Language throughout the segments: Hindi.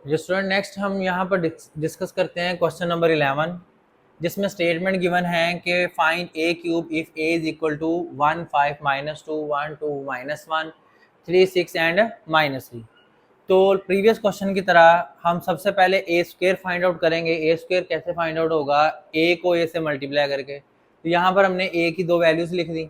स्टूडेंट नेक्स्ट हम यहाँ पर डिस्कस करते हैं क्वेश्चन नंबर 11, जिसमें स्टेटमेंट गिवन है कि find a cube if a is equal to 1 5 -2 1 2 -1 3 6 and -3। तो प्रीवियस क्वेश्चन की तरह हम सबसे पहले ए स्क्वायर फाइंड आउट करेंगे। ए स्क्वायर कैसे फाइंड आउट होगा? ए को ए से मल्टीप्लाई करके। तो यहाँ पर हमने ए की दो वैल्यूज लिख दी।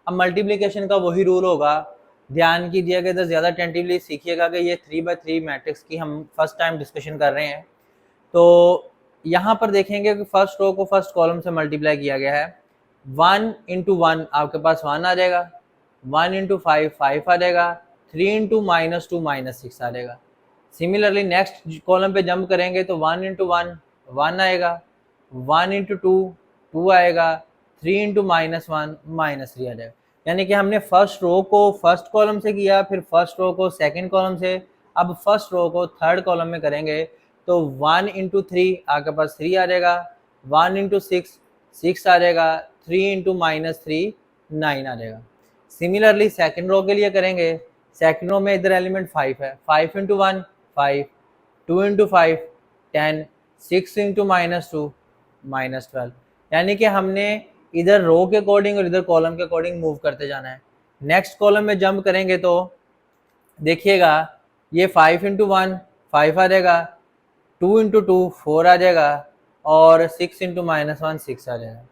अब मल्टीप्लिकेशन का वही रूल होगा, ध्यान कीजिएगा, इधर ज़्यादा अटेंटिवली सीखिएगा कि ये 3/3 मैट्रिक्स की हम फर्स्ट टाइम डिस्कशन कर रहे हैं। तो यहाँ पर देखेंगे कि फर्स्ट रो को फर्स्ट कॉलम से मल्टीप्लाई किया गया है। 1 इंटू 1 आपके पास 1 आ जाएगा, 1 इंटू 5 5 आ जाएगा, 3 इंटू -2 -6 आ जाएगा। सिमिलरली नेक्स्ट कॉलम पे जंप करेंगे तो 1 इंटू 1 1 आएगा, 1 इंटू 2 2 आएगा, 3 इंटू -1 -3 आ जाएगा। यानी कि हमने फर्स्ट रो को फर्स्ट कॉलम से किया, फिर फर्स्ट रो को सेकंड कॉलम से, अब फर्स्ट रो को थर्ड कॉलम में करेंगे तो 1 इंटू 3 आपके पास 3 आ जाएगा, 1 इंटू 6 6 आ जाएगा, 3 इंटू -3 9 आ जाएगा। सिमिलरली सेकंड रो के लिए करेंगे, सेकंड रो में इधर एलिमेंट 5 है, 5 इंटू 1 5, 2 इंटू 5 10, 6 इंटू -2 -12। यानी कि हमने इधर रो के अकॉर्डिंग और इधर कॉलम के अकॉर्डिंग मूव करते जाना है। नेक्स्ट कॉलम में जंप करेंगे तो देखिएगा ये 5 इंटू 1 5 आ जाएगा, 2 इंटू 2 4 आ जाएगा और 6 इंटू -1 6 आ जाएगा।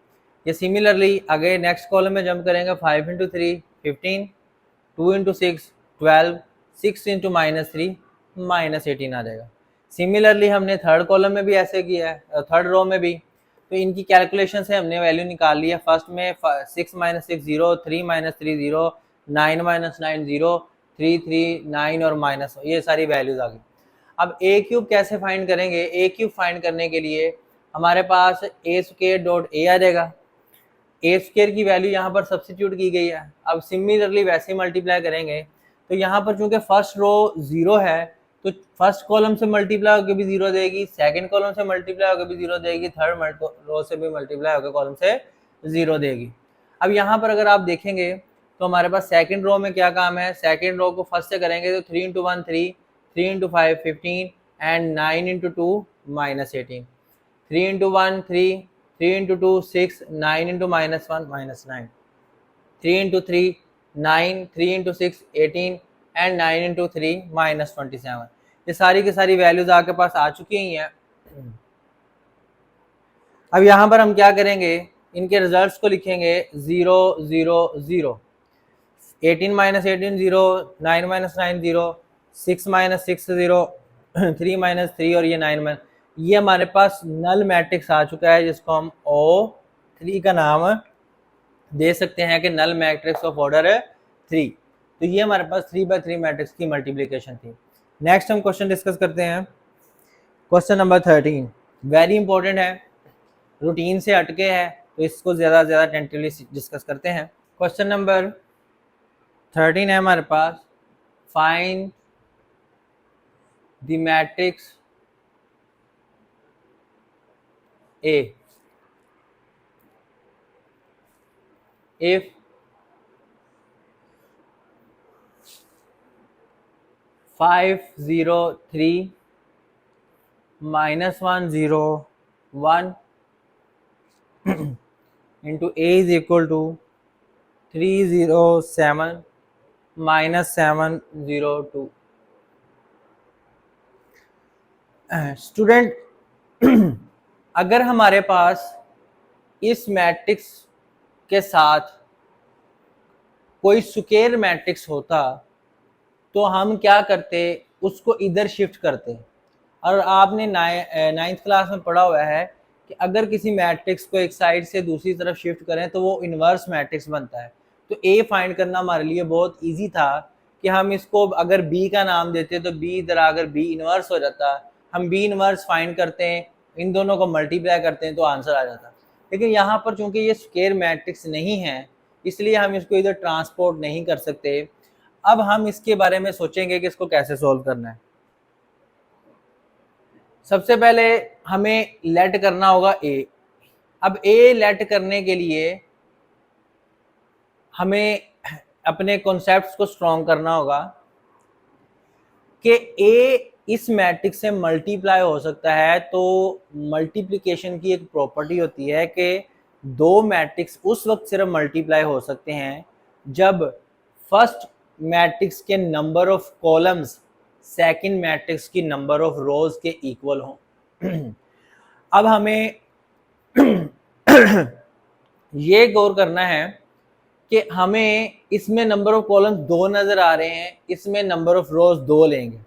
ये सिमिलरली आगे नेक्स्ट कॉलम में जंप करेंगे, 5 इंटू 3 15, 2 इंटू 6 12, 6 इंटू -3 -18 आ जाएगा। सिमिलरली हमने थर्ड कॉलम में भी ऐसे किया है, थर्ड रो में भी। तो इनकी कैलकुलेशन से हमने वैल्यू निकाल ली है। फर्स्ट में 6 - 6 0, 3 - 3 0, 9 - 9 0, 3 3 9 और माइनस, ये सारी वैल्यूज आ गई। अब ए क्यूब कैसे फाइंड करेंगे? ए क्यूब फाइंड करने के लिए हमारे पास ए स्क्वायर डॉट ए आ जाएगा। ए स्क्वायर की वैल्यू यहाँ पर सब्स्टिट्यूट की गई है। अब सिमिलरली वैसे मल्टीप्लाई करेंगे तो यहाँ पर चूंकि फर्स्ट रो 0 है तो फर्स्ट कॉलम से मल्टीप्लाई होकर भी 0 देगी, सेकंड कॉलम से मल्टीप्लाई होकर भी 0 देगी, थर्ड रो से भी मल्टीप्लाई होकर कॉलम से 0 देगी। अब यहाँ पर अगर आप देखेंगे तो हमारे पास सेकंड रो में क्या काम है? सेकंड रो को फर्स्ट से करेंगे तो 3 into 1 3, 3 into 5 15 and 9 into 2 -18, 3 into 1 3, 3 into 2 6, 9 into -1 -9, 3 into 3 9, 3 into 6 18 and 9 into 3 -27। ये सारी की सारी वैल्यूज आपके पास आ चुकी ही हैं। अब यहाँ पर हम क्या करेंगे, इनके रिजल्ट्स को लिखेंगे 0 0 0, 18 - 18 0, 9 - 9 0, 6 - 6 0, 3 - 3 और ये 9 ये हमारे पास नल मैट्रिक्स आ चुका है, जिसको हम O3 का नाम दे सकते हैं कि नल मैट्रिक्स ऑफ ऑर्डर 3। तो ये हमारे पास 3/3 मैट्रिक्स की मल्टीप्लिकेशन थी। नेक्स्ट हम क्वेश्चन डिस्कस करते हैं, क्वेश्चन नंबर 13। वेरी इंपॉर्टेंट है, रूटीन से हटके है, तो इसको ज़्यादा अटेंटिवली डिस्कस करते हैं। क्वेश्चन नंबर 13 है हमारे पास, find the matrix A if 5 0 3 -1 0 1 into A is equal to 3 0 7 -7 0 2। Student अगर हमारे पास इस मैट्रिक्स के साथ कोई स्क्वायर मैट्रिक्स होता तो हम क्या करते, उसको इधर शिफ्ट करते। और आपने 9th क्लास में पढ़ा हुआ है कि अगर किसी मैट्रिक्स को एक साइड से दूसरी तरफ शिफ्ट करें तो वो इन्वर्स मैट्रिक्स बनता है। तो ए फाइंड करना हमारे लिए बहुत इजी था कि हम इसको अगर बी का नाम देते तो बी इधर अगर बी इन्वर्स हो जाता, हम बी इन्वर्स फाइंड करते हैं, इन दोनों को मल्टीप्लाई करते हैं तो आंसर आ जाता। लेकिन यहाँ पर चूंकि ये स्क्वायर मैट्रिक्स नहीं है इसलिए हम इसको इधर ट्रांसपोर्ट नहीं कर सकते। अब हम इसके बारे में सोचेंगे कि इसको कैसे सॉल्व करना है। सबसे पहले हमें लेट करना होगा ए। अब ए लेट करने के लिए हमें अपने कॉन्सेप्ट्स को स्ट्रॉन्ग करना होगा कि ए इस मैट्रिक्स से मल्टीप्लाई हो सकता है। तो मल्टीप्लिकेशन की एक प्रॉपर्टी होती है कि दो मैट्रिक्स उस वक्त सिर्फ मल्टीप्लाई हो सकते हैं जब फर्स्ट मैट्रिक्स के number of columns second matrix की नंबर ऑफ रोज के इक्वल हो। अब हमें ये गौर करना है कि हमें इसमें नंबर ऑफ कॉलम्स 2 नजर आ रहे हैं, इसमें नंबर ऑफ रोज 2 लेंगे।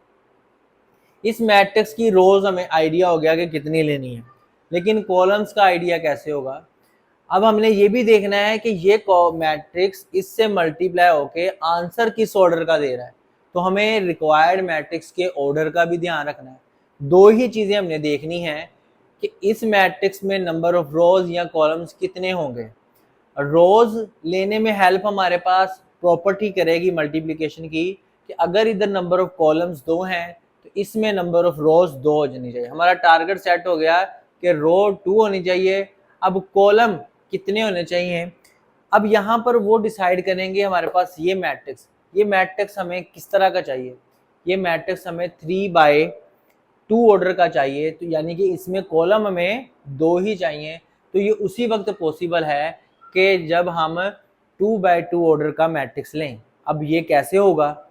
इस मैट्रिक्स की रोज हमें आइडिया हो गया कि कितनी लेनी है, लेकिन कॉलम्स का आइडिया कैसे होगा। अब हमने ये भी देखना है कि ये मैट्रिक्स इससे मल्टीप्लाई होके आंसर किस ऑर्डर का दे रहा है। तो हमें रिक्वायर्ड मैट्रिक्स के ऑर्डर का भी ध्यान रखना है। दो ही चीजें हमने देखनी है कि इस मैट्रिक्स में नंबर ऑफ रोज या कॉलम्स कितने होंगे। रोज लेने में हेल्प हमारे पास प्रॉपर्टी करेगी मल्टीप्लिकेशन की कि अगर इधर नंबर ऑफ कॉलम्स 2 हैं तो इसमें नंबर ऑफ रोज 2 होनी चाहिए। हमारा टारगेट सेट हो गया कि रो 2 होनी चाहिए। अब कॉलम कितने होने चाहिए, अब यहाँ पर वो डिसाइड करेंगे। हमारे पास ये मैट्रिक्स हमें किस तरह का चाहिए। ये मैट्रिक्स हमें 3/2 ऑर्डर का चाहिए, तो यानी कि इसमें कॉलम हमें 2 ही चाहिए। तो ये उसी वक्त पॉसिबल है कि जब हम 2/2 ऑर्डर का मैट्रिक्स लें। अब ये कैसे होगा,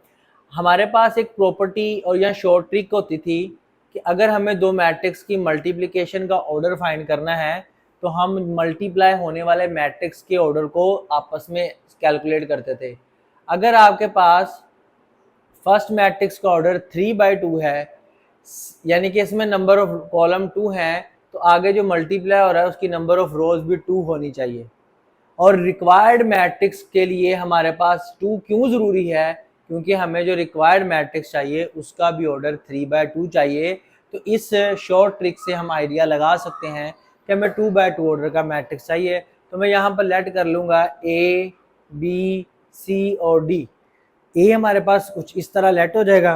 हमारे पास एक प्रॉपर्टी और या शॉर्ट ट्रिक होती थी कि अगर हमें दो मैट्रिक्स की मल्टीप्लिकेशन का ऑर्डर फाइंड करना है तो हम मल्टीप्लाई होने वाले मैट्रिक्स के ऑर्डर को आपस में कैलकुलेट करते थे। अगर आपके पास फर्स्ट मैट्रिक्स का ऑर्डर 3/2 है, यानी कि इसमें नंबर ऑफ कॉलम 2 है, तो आगे जो मल्टीप्लाई हो रहा है उसकी नंबर ऑफ रोज भी 2 होनी चाहिए। और रिक्वायर्ड मैट्रिक्स के लिए हमारे पास 2 क्यों ज़रूरी है, क्योंकि हमें जो रिक्वायर्ड मैट्रिक्स चाहिए उसका भी ऑर्डर 3/2 चाहिए। तो इस शॉर्ट ट्रिक से हम आइडिया लगा सकते हैं कि हमें 2/2 ऑर्डर का मैट्रिक्स चाहिए। तो मैं यहाँ पर लेट कर लूँगा A, B, C और D। ए हमारे पास कुछ इस तरह लेट हो जाएगा।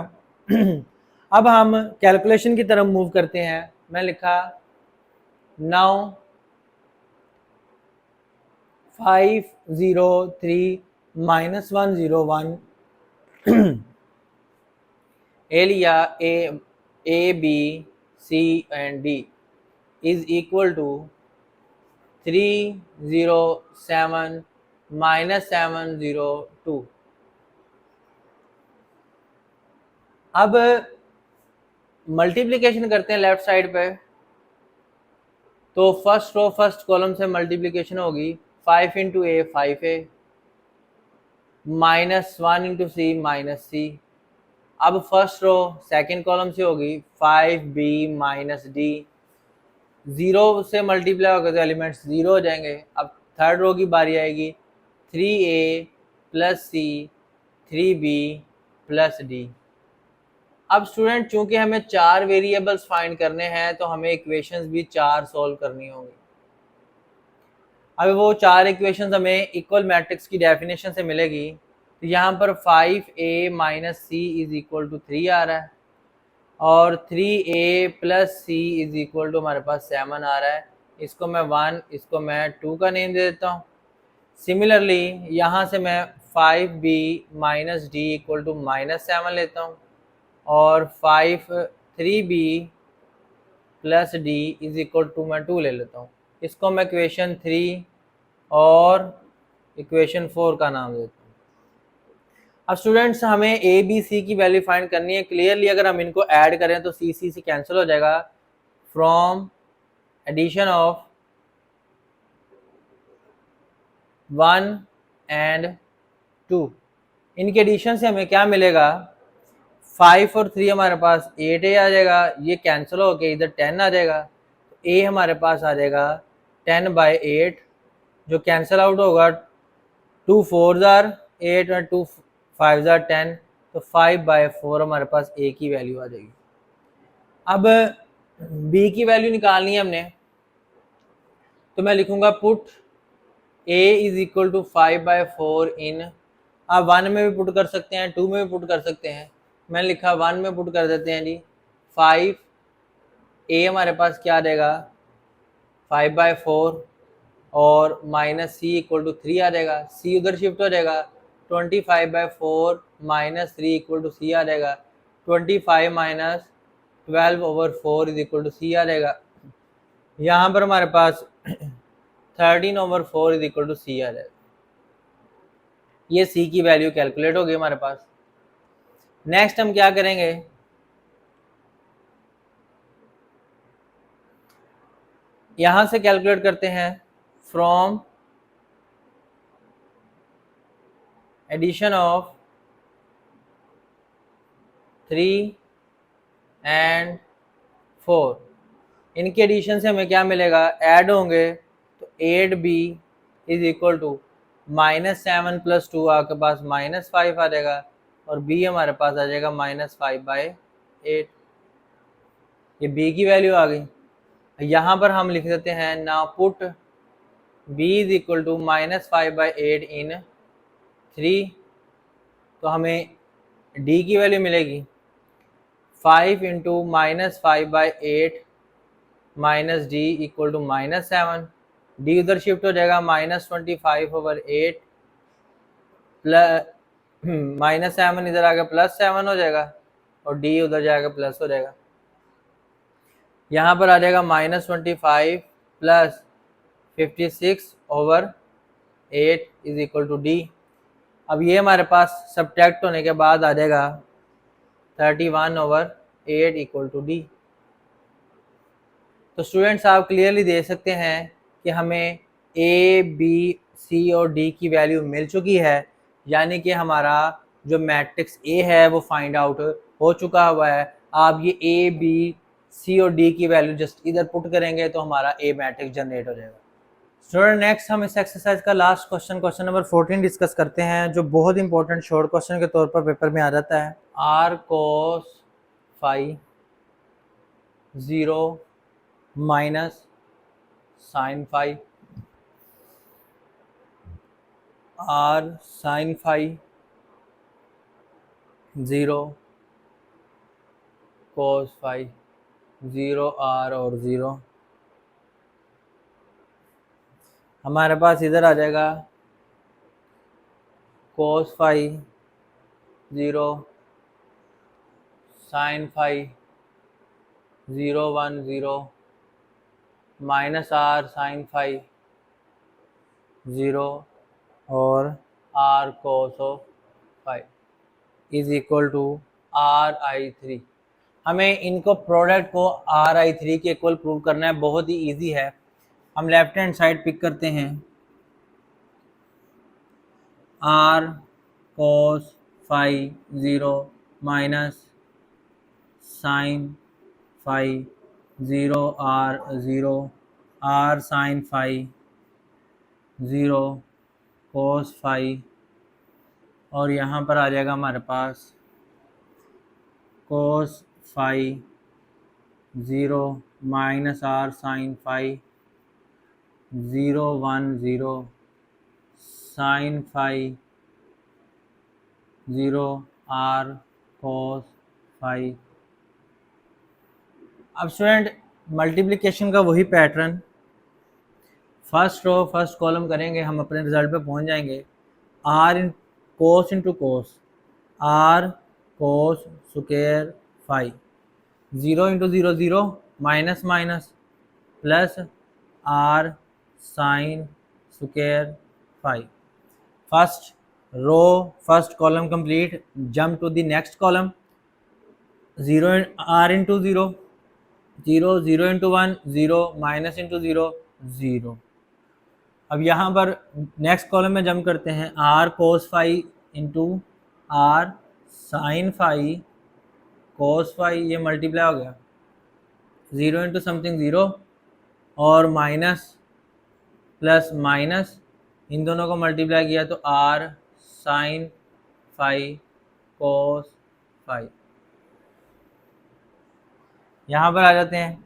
अब हम कैलकुलेशन की तरफ मूव करते हैं। मैं लिखा नाउ 503 - 101 ए लिया A, B, C and D is equal to 307 - 702। अब मल्टीप्लिकेशन करते हैं लेफ्ट साइड पे। तो फर्स्ट रो फर्स्ट कॉलम से मल्टीप्लिकेशन होगी 5 × A 5A -1 × C -C। अब फर्स्ट रो सेकंड कॉलम से होगी 5B - D। 0 से मल्टीप्लाई होगा तो एलिमेंट्स 0 हो जाएंगे। अब थर्ड रो की बारी आएगी 3A + C 3B + D। अब स्टूडेंट चूंकि हमें 4 वेरिएबल्स फाइंड करने हैं तो हमें इक्वेशंस भी 4 सॉल्व करनी होगी। अब वो 4 इक्वेशंस हमें इक्वल मैट्रिक्स की डेफिनेशन से मिलेगी। तो यहाँ पर 5A - C = 3 आ रहा है और 3A + C = हमारे पास 7 आ रहा है। इसको मैं 1, इसको मैं 2 का नेम दे देता हूँ। सिमिलरली यहाँ से मैं 5B - D = -7 लेता हूँ और 3B + D = मैं 2 ले लेता हूँ। इसको मैं इक्वेशन 3 और इक्वेशन 4 का नाम देता हूँ। अब स्टूडेंट्स हमें A, B, C की वैल्यू फाइंड करनी है। क्लियरली अगर हम इनको ऐड करें तो C से कैंसिल हो जाएगा। फ्रॉम एडिशन ऑफ 1 and 2, इनके एडिशन से हमें क्या मिलेगा, 5 और 3 हमारे पास 8A आ जाएगा। ये कैंसिल होके इधर 10 आ जाएगा। तो A हमारे पास आ जाएगा 10/8, जो कैंसिल आउट होगा। 2 4s are 8 और 2 5s are 10, तो 5/4 हमारे पास A की वैल्यू आ जाएगी। अब B की वैल्यू निकालनी है हमने, तो मैं लिखूंगा पुट A = 5/4 इन। आप 1 में भी पुट कर सकते हैं, 2 में भी पुट कर सकते हैं। मैंने लिखा 1 में पुट कर देते हैं जी। 5A हमारे पास क्या आ जाएगा 5/4 और -C = 3 आ जाएगा। C उधर शिफ्ट हो जाएगा। 25/4 - 3 = C आ जाएगा। 25 - 12/4 इज इक्वल टू सी आ जाएगा। यहाँ पर हमारे पास 13/4 इज इक्वल टू सी आ जाएगा। ये सी की वैल्यू कैलकुलेट हो गई हमारे पास। नेक्स्ट हम क्या करेंगे, यहां से कैलकुलेट करते हैं फ्रॉम एडिशन ऑफ 3 एंड 4, इनके एडिशन से हमें क्या मिलेगा, ऐड होंगे तो 8b इज इक्वल टू -7 + 2 आपके पास -5 आ जाएगा, और b हमारे पास आ जाएगा -5/8। ये b की वैल्यू आ गई। यहाँ पर हम लिख देते हैं ना put b is equal to -5/8 in 3, तो हमें d की वैल्यू मिलेगी 5 into -5/8 minus d equal to -7। D उधर शिफ्ट हो जाएगा -25/8 प्लस -7 इधर आ गया +7 हो जाएगा, और डी उधर जाएगा प्लस हो जाएगा। यहाँ पर आ जाएगा -25 + 56/8 इज इक्वल टू डी। अब ये हमारे पास सब्ट्रैक्ट होने के बाद आ जाएगा 31/8 इक्वल टू डी। तो स्टूडेंट्स आप क्लियरली देख सकते हैं कि हमें ए, बी, सी और डी की वैल्यू मिल चुकी है, यानी कि हमारा जो मैट्रिक्स ए है वो फाइंड आउट हो चुका हुआ है। आप ये ए, बी, सी और डी की वैल्यू जस्ट इधर पुट करेंगे तो हमारा ए मैट्रिक्स जनरेट हो जाएगा। स्टूडेंट नेक्स्ट हम इस एक्सरसाइज का लास्ट क्वेश्चन नंबर 14 डिस्कस करते हैं, जो बहुत इंपॉर्टेंट शॉर्ट क्वेश्चन के तौर पर पेपर में आ जाता है। r cos phi 0 minus sine phi, r sine phi 0 cos phi 0 r और 0। हमारे पास इधर आ जाएगा cos phi 0 sine phi 0 1 0 minus r sine phi 0 और r cos phi is equal to RI3। हमें इनको प्रोडक्ट को RI3 के इक्वल प्रूव करना है, बहुत ही इजी है। हम लेफ्ट हैंड साइड पिक करते हैं, r cos phi 0 minus sine phi 0 r 0 r sine phi 0 cos phi, और यहाँ पर आ जाएगा हमारे पास cos phi 0 minus r sine phi 0 1 0 sine phi 0 r cos phi. अब स्टूडेंट मल्टीप्लिकेशन का वही pattern, first row first column करेंगे, हम अपने रिजल्ट पे पहुंच जाएंगे। r in cos into cos, r cos square phi 0 into 0 0 minus minus plus r sine square phi. First row first column complete, jump to the next column. 0 r into 0 0 0 into 1 0 minus into 0 0। अब यहाँ पर नेक्स्ट कॉलम में जंप करते हैं, r cos phi into r sine phi cos phi, ये मल्टीप्लाई हो गया 0 इंटू समथिंग 0 और माइनस प्लस माइनस, इन दोनों को मल्टीप्लाई किया तो r sine phi cos phi. यहाँ पर आ जाते हैं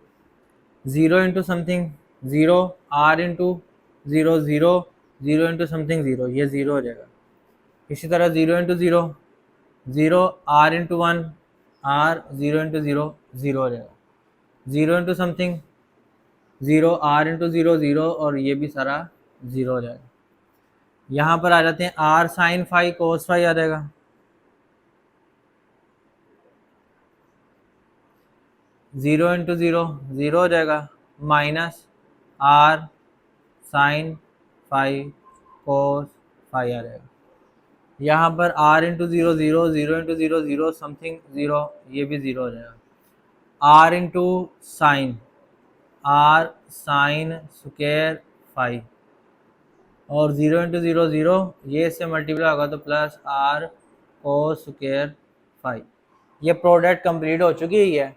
0 into something 0 r into 0 0 0 into something 0, ये 0 हो जाएगा। इसी तरह 0 into 0 0 r into 1 r 0 into 0 0 हो जाएगा। 0 इंटू समथिंग 0 r इंटू 0 0, और ये भी सारा 0 हो जाएगा। यहाँ पर आ जाते हैं r sine phi cos phi आ जाएगा। 0 इंटू ज़ीरो ज़ीरो हो जाएगा, minus R sine five cos five आ जाएगा। यहाँ पर r into zero zero zero into zero zero something zero, ये भी ज़ीरो हो जाएगा। r into sine, r sine square five, और ज़ीरो इंटू ज़ीरो ज़ीरो, ये इससे मल्टीप्लाई होगा तो plus r cos square five. ये प्रोडक्ट कंप्लीट हो चुकी है।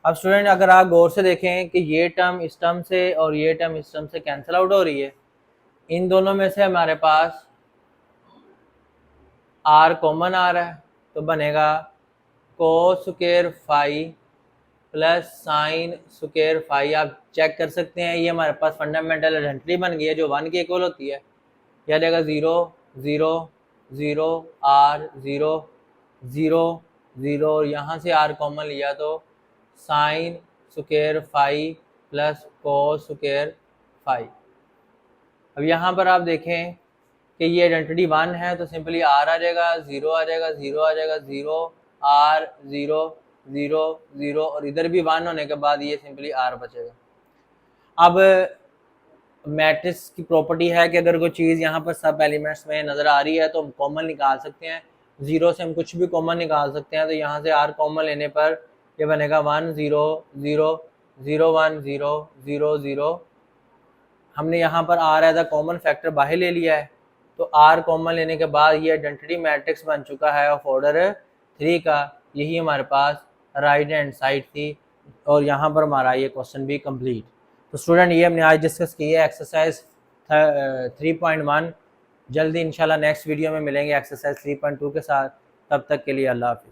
अब स्टूडेंट अगर आप गौर से देखें कि ये टर्म इस टर्म से और ये टर्म इस टर्म से कैंसिल आउट हो रही है, इन दोनों में से हमारे पास r कॉमन आ रहा है, तो बनेगा कोस square five plus sign square five. आप चेक कर सकते हैं, ये हमारे पास फंडामेंटल आइडेंटिटी बन गई है जो 1 के इक्वल होती है। यह देगा 0 0 0 r 0 0 0, और यहाँ से r कॉमन लिया तो sign square five plus cos square five. अब यहाँ पर आप देखें कि ये आइडेंटिटी 1 है तो सिंपली r आ जाएगा, 0 आ जाएगा, 0 आ जाएगा, 0 r 0 0 0, और इधर भी 1 होने के बाद ये सिंपली r बचेगा। अब मैट्रिक्स की प्रॉपर्टी है कि अगर कोई चीज़ यहाँ पर सब एलिमेंट्स में नज़र आ रही है तो हम कॉमन निकाल सकते हैं। 0 से हम कुछ भी कॉमन निकाल सकते हैं, तो यहाँ से r कॉमन लेने पर ये बनेगा 1 0 0 0 1 0 0 0। हमने यहाँ पर r as a common factor बाहर ले लिया है, तो r कॉमन लेने के बाद ये आइडेंटिटी मैट्रिक्स बन चुका है ऑफ ऑर्डर 3 का। यही हमारे पास राइट हैंड साइड थी, और यहाँ पर हमारा ये क्वेश्चन भी कंप्लीट। तो स्टूडेंट ये हमने आज डिस्कस की है एक्सरसाइज 3.1। जल्दी इंशाल्लाह नेक्स्ट वीडियो में मिलेंगे एक्सरसाइज 3.2 के साथ। तब तक के लिए अल्लाह हाफिज़।